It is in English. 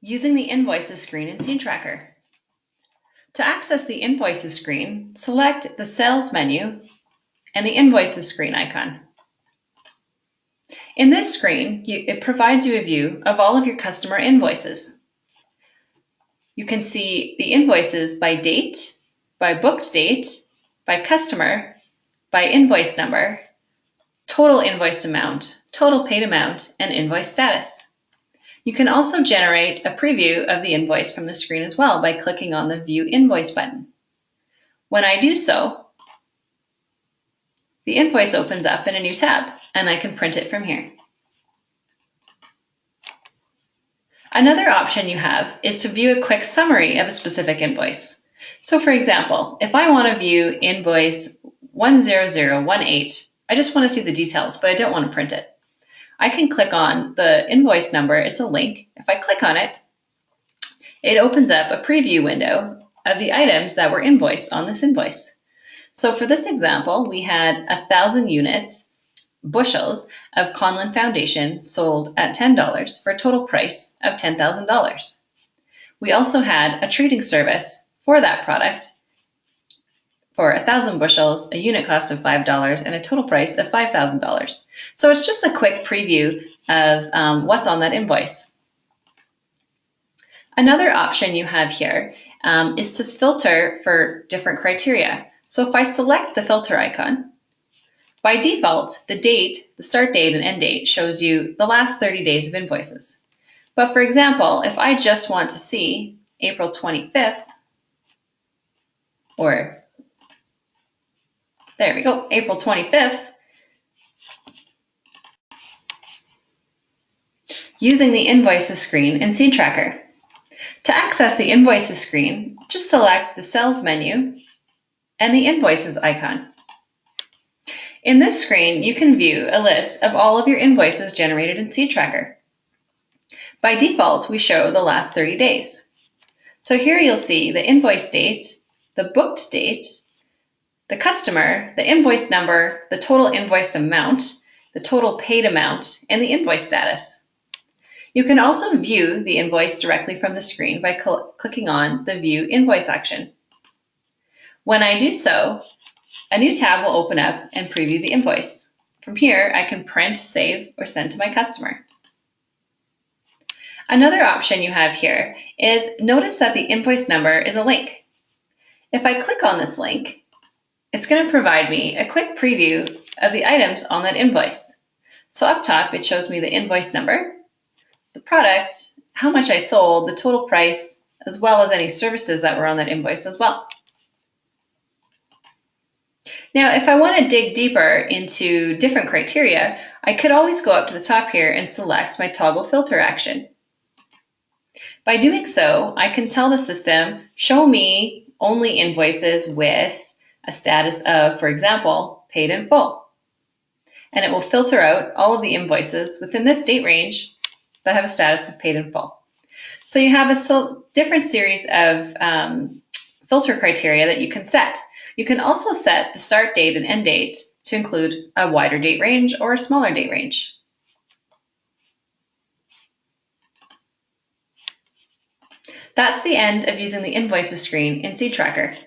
using the Invoices screen in seedtrakr. To access the Invoices screen, select the Sales menu and the Invoices screen icon. In this screen, it provides you a view of all of your customer invoices. You can see the invoices by date, by booked date, by customer, by invoice number, total invoiced amount, total paid amount, and invoice status. You can also generate a preview of the invoice from the screen as well by clicking on the View Invoice button. When I do so, the invoice opens up in a new tab, and I can print it from here. Another option you have is to view a quick summary of a specific invoice. So for example, if I want to view invoice 10018, I just want to see the details, but I don't want to print it. I can click on the invoice number. It's a link. If I click on it, it opens up a preview window of the items that were invoiced on this invoice. So for this example, we had 1,000 units, bushels of Conlon Foundation sold at $10 for a total price of $10,000. We also had a treating service for that product for 1,000 bushels, a unit cost of $5, and a total price of $5,000. So it's just a quick preview of what's on that invoice. Another option you have here is to filter for different criteria. So if I select the filter icon, by default, the date, the start date and end date shows you the last 30 days of invoices. But for example, if I just want to see April 25th, or there we go, April 25th, using the Invoices screen in seedtrakr. To access the Invoices screen, just select the Sales menu and the Invoices icon. In this screen, you can view a list of all of your invoices generated in seedtrakr. By default, we show the last 30 days. So here you'll see the invoice date, the booked date, the customer, the invoice number, the total invoiced amount, the total paid amount, and the invoice status. You can also view the invoice directly from the screen by clicking on the View Invoice action. When I do so, a new tab will open up and preview the invoice. From here, I can print, save, or send to my customer. Another option you have here is notice that the invoice number is a link. If I click on this link, it's going to provide me a quick preview of the items on that invoice. So up top, it shows me the invoice number, the product, how much I sold, the total price, as well as any services that were on that invoice as well. Now, if I want to dig deeper into different criteria, I could always go up to the top here and select my toggle filter action. By doing so, I can tell the system, show me only invoices with a status of, for example, paid in full. And it will filter out all of the invoices within this date range that have a status of paid in full. So you have a different series of filter criteria that you can set. You can also set the start date and end date to include a wider date range or a smaller date range. That's the end of using the Invoices screen in seedtrakr.